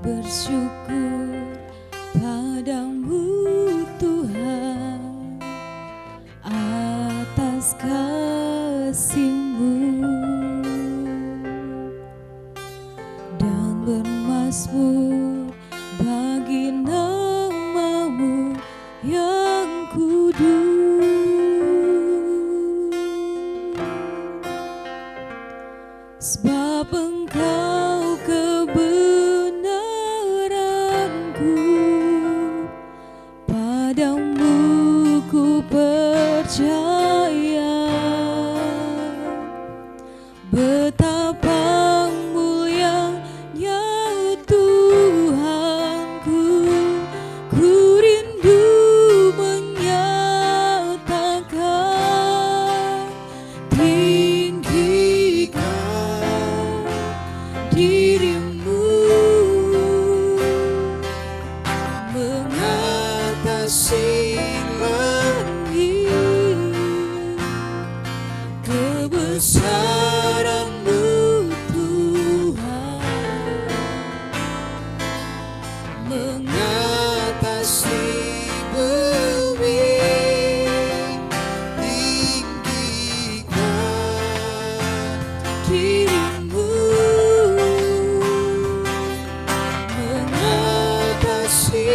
Bersyukur padamu Tuhan atas kasih-Mu dan bermazmur bagi nama-Mu yang kudus, sebab Engkau padamu ku percaya, betapa mulianya Tuhanku, ku rindu menyatakan, tinggikan dirimu mengatasi langit, kebesaran-Mu Tuhan mengatasi bumi, tinggikan dirimu mengatasi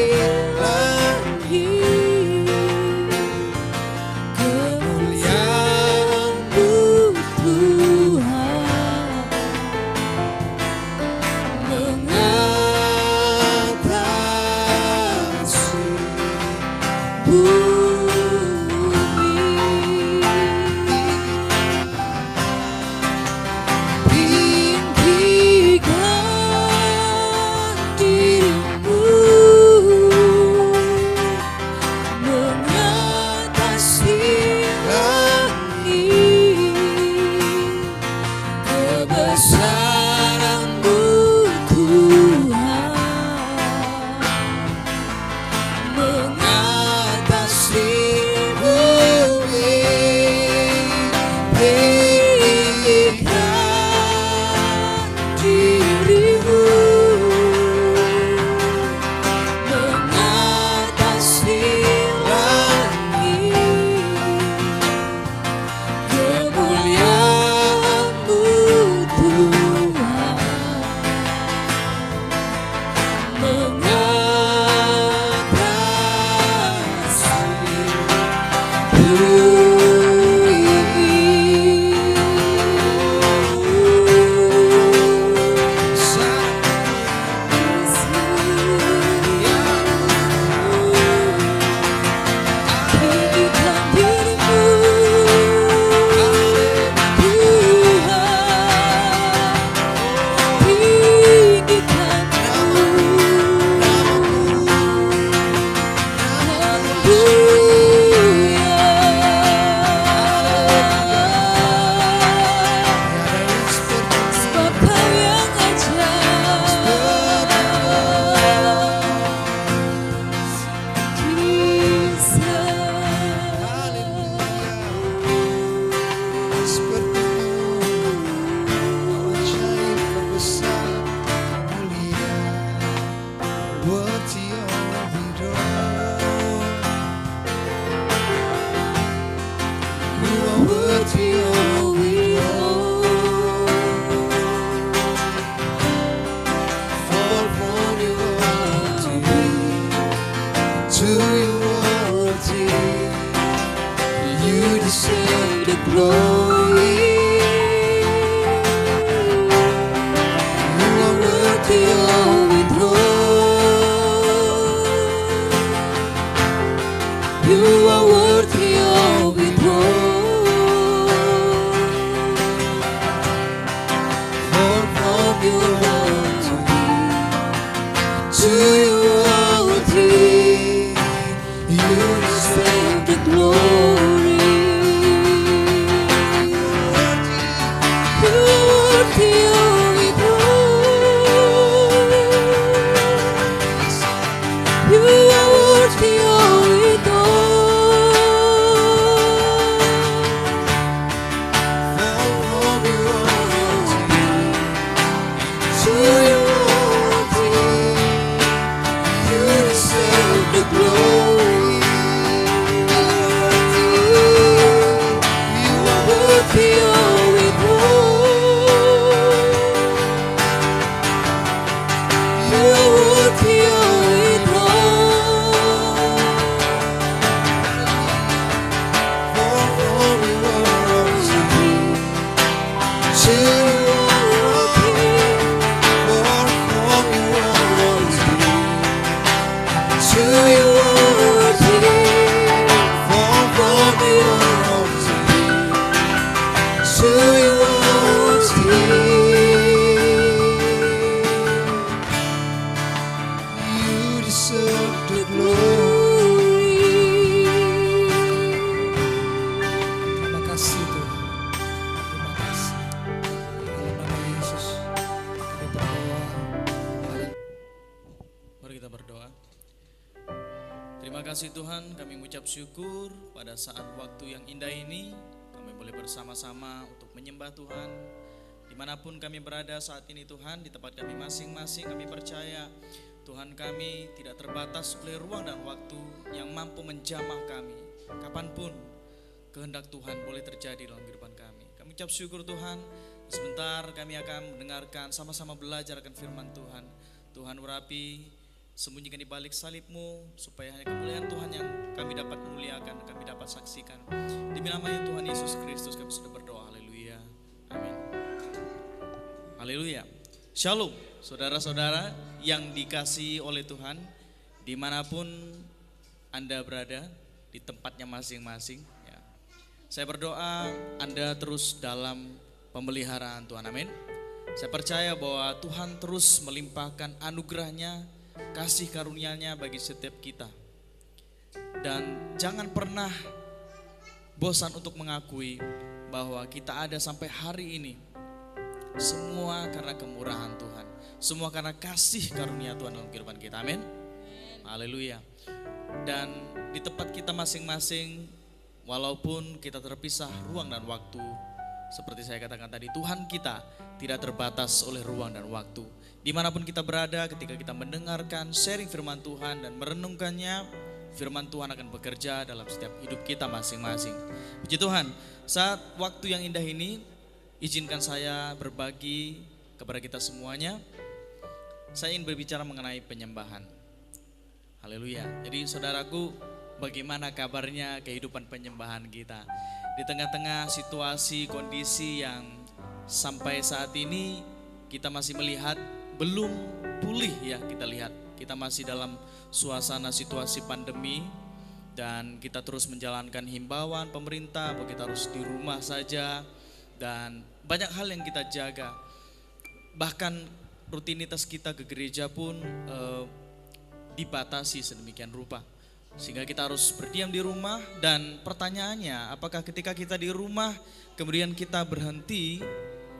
To you are King, for from you are royalty. To you are King, for from you are royalty. To you are King. You deserve the glory. Terima kasih Tuhan. Terima kasih. Dalam nama Yesus kami berdoa. Mari kita berdoa. Terima kasih Tuhan, kami mengucap syukur pada saat waktu yang indah ini kami boleh bersama-sama untuk menyembah Tuhan. Dimanapun kami berada saat ini Tuhan, di tempat kami masing-masing, kami percaya Tuhan kami tidak terbatas oleh ruang dan waktu yang mampu menjamah kami. Kapanpun kehendak Tuhan boleh terjadi dalam kehidupan kami. Kami ucap syukur Tuhan. Sebentar kami akan mendengarkan, sama-sama belajar akan firman Tuhan. Tuhan urapi, sembunyikan di balik salib-Mu, supaya hanya kemuliaan Tuhan yang kami dapat muliakan, kami dapat saksikan. Demi namanya Tuhan Yesus Kristus kami sudah berdoa. Haleluya. Amin. Haleluya. Shalom saudara-saudara yang dikasihi oleh Tuhan, dimanapun Anda berada, di tempatnya masing-masing ya. Saya berdoa Anda terus dalam pemeliharaan Tuhan, amin. Saya percaya bahwa Tuhan terus melimpahkan anugerah-Nya, kasih karunia-Nya bagi setiap kita. Dan jangan pernah bosan untuk mengakui bahwa kita ada sampai hari ini. Semua karena kemurahan Tuhan. Semua karena kasih karunia Tuhan dalam kehidupan kita. Amin. Haleluya. Dan di tempat kita masing-masing, walaupun kita terpisah ruang dan waktu, seperti saya katakan tadi, Tuhan kita tidak terbatas oleh ruang dan waktu. Dimanapun kita berada, ketika kita mendengarkan sharing firman Tuhan dan merenungkannya, firman Tuhan akan bekerja dalam setiap hidup kita masing-masing. Puji Tuhan, saat waktu yang indah ini, izinkan saya berbagi kepada kita semuanya. Saya ingin berbicara mengenai penyembahan. Haleluya. Jadi saudaraku, bagaimana kabarnya kehidupan penyembahan kita? Di tengah-tengah situasi, kondisi yang sampai saat ini kita masih melihat belum pulih ya, kita lihat. Kita masih dalam suasana situasi pandemi dan kita terus menjalankan himbauan pemerintah bahwa kita harus di rumah saja. Dan banyak hal yang kita jaga. Bahkan rutinitas kita ke gereja pun dibatasi sedemikian rupa. Sehingga kita harus berdiam di rumah. Dan pertanyaannya, apakah ketika kita di rumah kemudian kita berhenti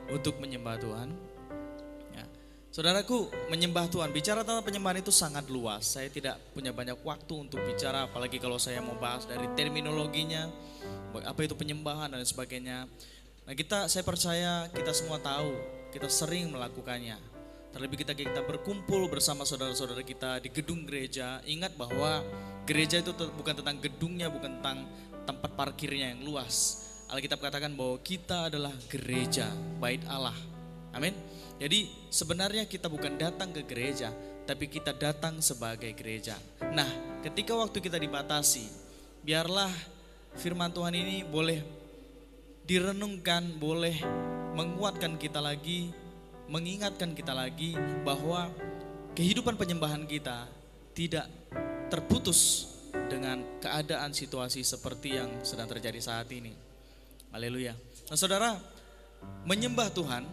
untuk menyembah Tuhan? Ya. Saudaraku, menyembah Tuhan, bicara tentang penyembahan itu sangat luas. Saya tidak punya banyak waktu untuk bicara, apalagi kalau saya mau bahas dari terminologinya, apa itu penyembahan dan sebagainya. Nah saya percaya kita semua tahu, kita sering melakukannya. Terlebih kita berkumpul bersama saudara-saudara kita di gedung gereja. Ingat bahwa gereja itu bukan tentang gedungnya, bukan tentang tempat parkirnya yang luas. Alkitab katakan bahwa kita adalah gereja, bait Allah. Amin. Jadi sebenarnya kita bukan datang ke gereja, tapi kita datang sebagai gereja. Nah ketika waktu kita dibatasi, biarlah firman Tuhan ini boleh direnungkan, boleh menguatkan kita lagi, mengingatkan kita lagi bahwa kehidupan penyembahan kita tidak terputus dengan keadaan situasi seperti yang sedang terjadi saat ini. Haleluya. Nah saudara, menyembah Tuhan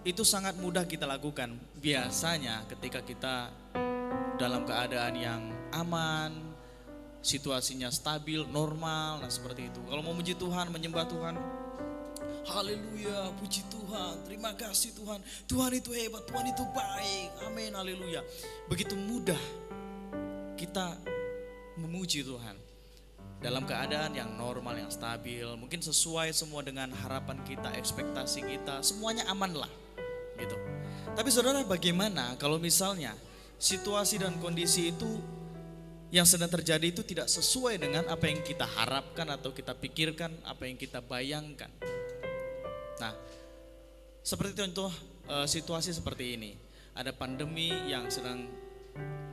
itu sangat mudah kita lakukan. Biasanya ketika kita dalam keadaan yang aman, situasinya stabil, normal, nah seperti itu. Kalau mau memuji Tuhan, menyembah Tuhan, haleluya, puji Tuhan, terima kasih Tuhan. Tuhan itu hebat, Tuhan itu baik, amin, haleluya. Begitu mudah kita memuji Tuhan dalam keadaan yang normal, yang stabil. Mungkin sesuai semua dengan harapan kita, ekspektasi kita, semuanya aman lah gitu. Tapi saudara, bagaimana kalau misalnya situasi dan kondisi itu yang sedang terjadi itu tidak sesuai dengan apa yang kita harapkan atau kita pikirkan, apa yang kita bayangkan. Nah, seperti contoh situasi seperti ini. Ada pandemi yang sedang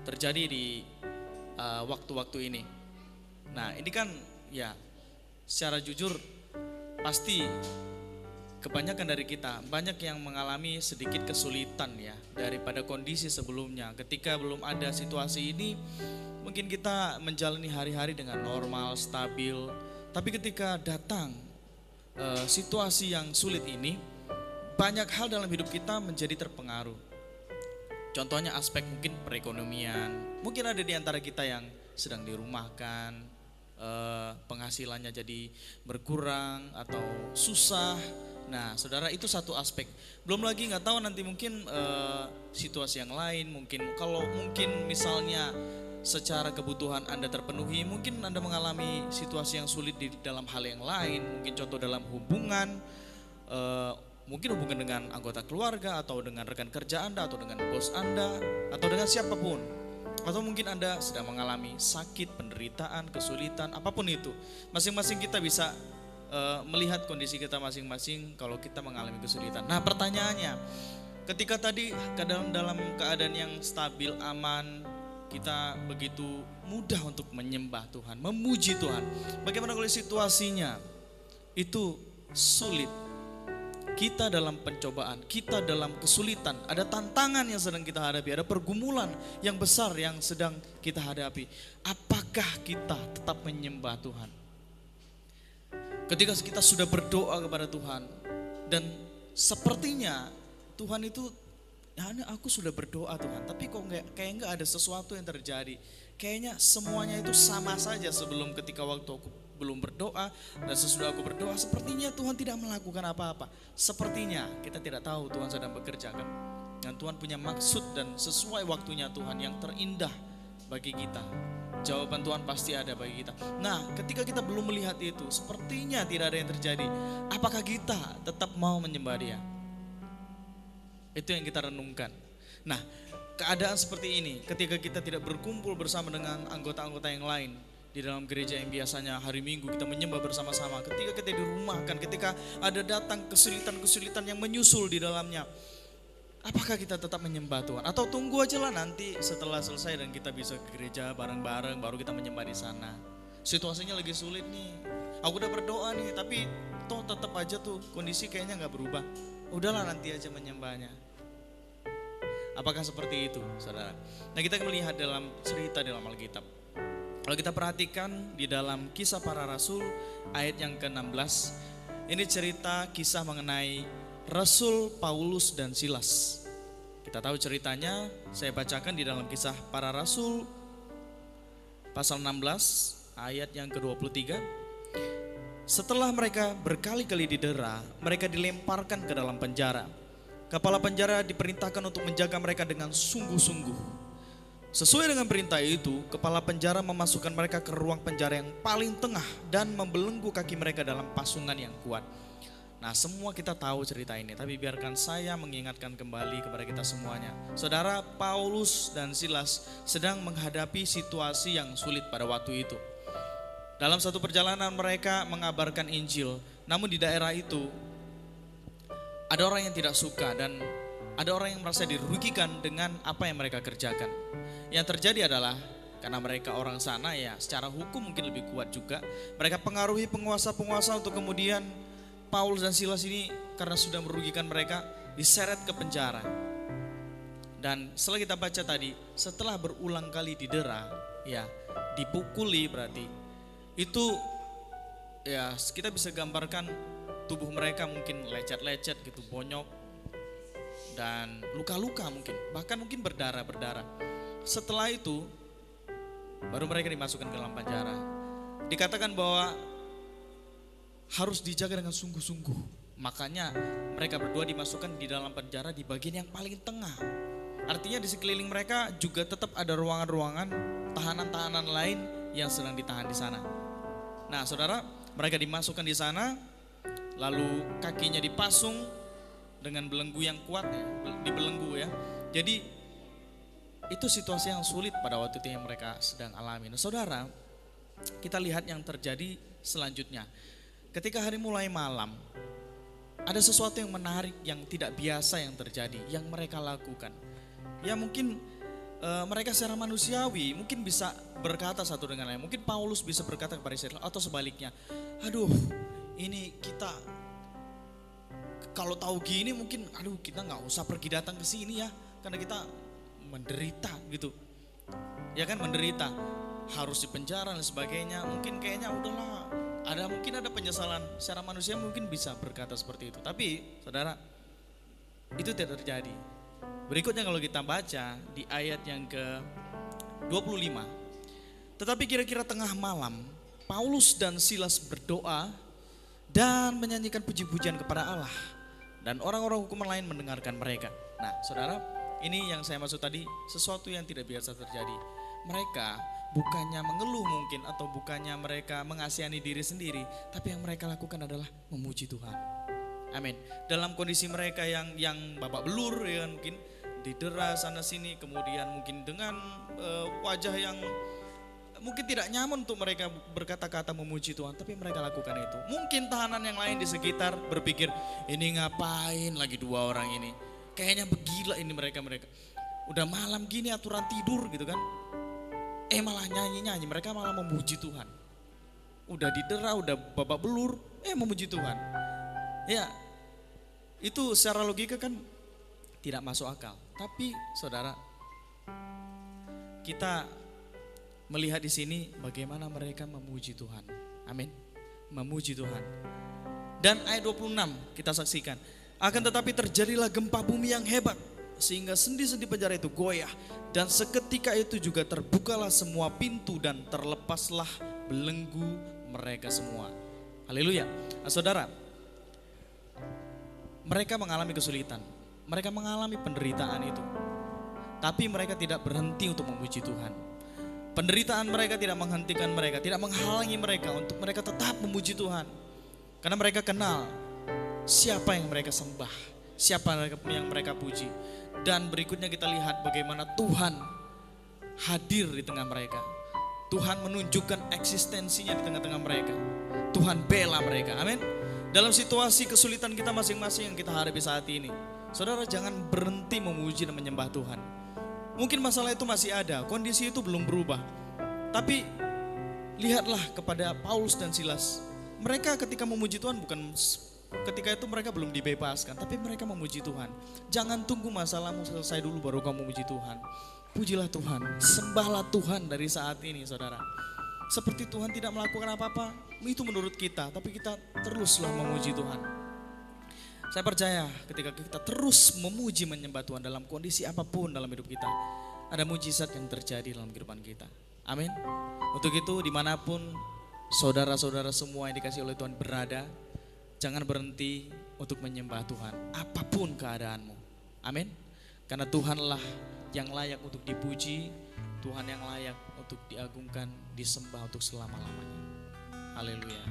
terjadi di waktu-waktu ini. Nah, ini kan ya secara jujur pasti kebanyakan dari kita banyak yang mengalami sedikit kesulitan ya daripada kondisi sebelumnya. Ketika belum ada situasi ini, mungkin kita menjalani hari-hari dengan normal, stabil. Tapi ketika datang situasi yang sulit ini, banyak hal dalam hidup kita menjadi terpengaruh. Contohnya aspek mungkin perekonomian. Mungkin ada di antara kita yang sedang dirumahkan, penghasilannya jadi berkurang atau susah. Nah, saudara, itu satu aspek. Belum lagi nggak tahu nanti mungkin situasi yang lain. Mungkin kalau mungkin misalnya secara kebutuhan Anda terpenuhi, mungkin Anda mengalami situasi yang sulit di dalam hal yang lain. Mungkin contoh dalam hubungan, mungkin hubungan dengan anggota keluarga atau dengan rekan kerja Anda atau dengan bos Anda atau dengan siapapun. Atau mungkin Anda sedang mengalami sakit, penderitaan, kesulitan, apapun itu. Masing-masing kita bisa melihat kondisi kita masing-masing kalau kita mengalami kesulitan. Nah, pertanyaannya, ketika tadi dalam keadaan yang stabil, aman, kita begitu mudah untuk menyembah Tuhan, memuji Tuhan. Bagaimana kalau situasinya itu sulit? Kita dalam pencobaan, kita dalam kesulitan, ada tantangan yang sedang kita hadapi, ada pergumulan yang besar yang sedang kita hadapi. Apakah kita tetap menyembah Tuhan? Ketika kita sudah berdoa kepada Tuhan dan sepertinya Tuhan itu, ya aku sudah berdoa Tuhan, tapi kok kayak nggak ada sesuatu yang terjadi. Kayaknya semuanya itu sama saja sebelum ketika waktu aku belum berdoa dan sesudah aku berdoa sepertinya Tuhan tidak melakukan apa-apa. Sepertinya kita tidak tahu Tuhan sedang bekerja kan. Dan Tuhan punya maksud dan sesuai waktunya Tuhan yang terindah bagi kita. Jawaban Tuhan pasti ada bagi kita. Nah, ketika kita belum melihat itu, sepertinya tidak ada yang terjadi. Apakah kita tetap mau menyembah Dia? Itu yang kita renungkan. Nah, keadaan seperti ini ketika kita tidak berkumpul bersama dengan anggota-anggota yang lain di dalam gereja yang biasanya hari Minggu kita menyembah bersama-sama, ketika kita dirumahkan, ketika ada datang kesulitan-kesulitan yang menyusul di dalamnya, apakah kita tetap menyembah Tuhan? Atau tunggu aja lah nanti setelah selesai dan kita bisa ke gereja bareng-bareng baru kita menyembah di sana. Situasinya lagi sulit nih, aku udah berdoa nih tapi toh tetap aja tuh kondisi kayaknya gak berubah. Udahlah nanti aja menyembahnya. Apakah seperti itu, saudara? Nah, kita melihat dalam cerita dalam Alkitab. Kalau kita perhatikan di dalam Kisah Para Rasul ayat yang ke-16, ini cerita kisah mengenai Rasul Paulus dan Silas. Kita tahu ceritanya, saya bacakan di dalam Kisah Para Rasul pasal 16 ayat yang ke-23. Setelah mereka berkali-kali didera, mereka dilemparkan ke dalam penjara. Kepala penjara diperintahkan untuk menjaga mereka dengan sungguh-sungguh. Sesuai dengan perintah itu, kepala penjara memasukkan mereka ke ruang penjara yang paling tengah dan membelenggu kaki mereka dalam pasungan yang kuat. Nah, semua kita tahu cerita ini, tapi biarkan saya mengingatkan kembali kepada kita semuanya. Saudara, Paulus dan Silas sedang menghadapi situasi yang sulit pada waktu itu. Dalam satu perjalanan mereka mengabarkan Injil, namun di daerah itu ada orang yang tidak suka dan ada orang yang merasa dirugikan dengan apa yang mereka kerjakan. Yang terjadi adalah karena mereka orang sana ya secara hukum mungkin lebih kuat juga. Mereka pengaruhi penguasa-penguasa untuk kemudian Paulus dan Silas ini karena sudah merugikan mereka diseret ke penjara. Dan setelah kita baca tadi, setelah berulang kali didera, ya dipukuli berarti itu ya kita bisa gambarkan tubuh mereka mungkin lecet-lecet gitu, bonyok dan luka-luka mungkin, bahkan mungkin berdarah-berdarah. Setelah itu baru mereka dimasukkan ke dalam penjara. Dikatakan bahwa harus dijaga dengan sungguh-sungguh. Makanya mereka berdua dimasukkan di dalam penjara di bagian yang paling tengah. Artinya di sekeliling mereka juga tetap ada ruangan-ruangan tahanan-tahanan lain yang sedang ditahan di sana. Nah, saudara, mereka dimasukkan di sana, lalu kakinya dipasung dengan belenggu yang kuat ya, dibelenggu ya. Jadi itu situasi yang sulit pada waktu itu yang mereka sedang alami. Nah, saudara, kita lihat yang terjadi selanjutnya. Ketika hari mulai malam, ada sesuatu yang menarik yang tidak biasa yang terjadi, yang mereka lakukan. Ya mungkin mereka secara manusiawi mungkin bisa berkata satu dengan lain. Mungkin Paulus bisa berkata kepada Silas atau sebaliknya. Aduh, ini kita Kalau tahu gini mungkin aduh kita nggak usah pergi datang ke sini ya, karena kita menderita gitu. Ya kan, menderita, harus dipenjara dan sebagainya. Mungkin kayaknya udahlah, mungkin ada penyesalan secara manusia, mungkin bisa berkata seperti itu. Tapi saudara, itu tidak terjadi. Berikutnya kalau kita baca di ayat yang ke-25. Tetapi kira-kira tengah malam, Paulus dan Silas berdoa dan menyanyikan puji-pujian kepada Allah. Dan orang-orang hukuman lain mendengarkan mereka. Nah saudara, ini yang saya maksud tadi, sesuatu yang tidak biasa terjadi. Mereka bukannya mengeluh mungkin, atau bukannya mereka mengasihani diri sendiri, tapi yang mereka lakukan adalah memuji Tuhan. Amin. Dalam kondisi mereka yang babak belur, ya mungkin didera sana sini, kemudian mungkin dengan wajah yang mungkin tidak nyaman untuk mereka berkata-kata memuji Tuhan, tapi mereka lakukan itu. Mungkin tahanan yang lain di sekitar berpikir, ini ngapain lagi dua orang ini? Kayaknya begila ini mereka. Udah malam gini aturan tidur gitu kan. Malah nyanyi-nyanyi, mereka malah memuji Tuhan. Udah didera, udah babak belur, memuji Tuhan. Ya, itu secara logika kan tidak masuk akal. Tapi saudara, kita melihat di sini bagaimana mereka memuji Tuhan. Amin. Memuji Tuhan. Dan ayat 26 kita saksikan. Akan tetapi terjadilah gempa bumi yang hebat, sehingga sendi-sendi penjara itu goyah. Dan seketika itu juga terbukalah semua pintu dan terlepaslah belenggu mereka semua. Haleluya. Nah, saudara, mereka mengalami kesulitan, mereka mengalami penderitaan itu, tapi mereka tidak berhenti untuk memuji Tuhan. Penderitaan mereka tidak menghentikan mereka, tidak menghalangi mereka untuk mereka tetap memuji Tuhan. Karena mereka kenal siapa yang mereka sembah, siapa yang mereka puji. Dan berikutnya kita lihat bagaimana Tuhan hadir di tengah mereka. Tuhan menunjukkan eksistensinya di tengah-tengah mereka. Tuhan bela mereka, amin. Dalam situasi kesulitan kita masing-masing yang kita hadapi saat ini, saudara jangan berhenti memuji dan menyembah Tuhan. Mungkin masalah itu masih ada, kondisi itu belum berubah. Tapi lihatlah kepada Paulus dan Silas. Mereka ketika memuji Tuhan bukan ketika itu mereka belum dibebaskan, tapi mereka memuji Tuhan. Jangan tunggu masalahmu selesai dulu baru kamu memuji Tuhan. Pujilah Tuhan, sembahlah Tuhan dari saat ini saudara. Seperti Tuhan tidak melakukan apa-apa, itu menurut kita, tapi kita teruslah memuji Tuhan. Saya percaya ketika kita terus memuji menyembah Tuhan dalam kondisi apapun dalam hidup kita, ada mujizat yang terjadi dalam kehidupan kita. Amin. Untuk itu dimanapun saudara-saudara semua yang dikasih oleh Tuhan berada, jangan berhenti untuk menyembah Tuhan apapun keadaanmu. Amin. Karena Tuhanlah yang layak untuk dipuji, Tuhan yang layak untuk diagungkan, disembah untuk selama-lamanya. Haleluya.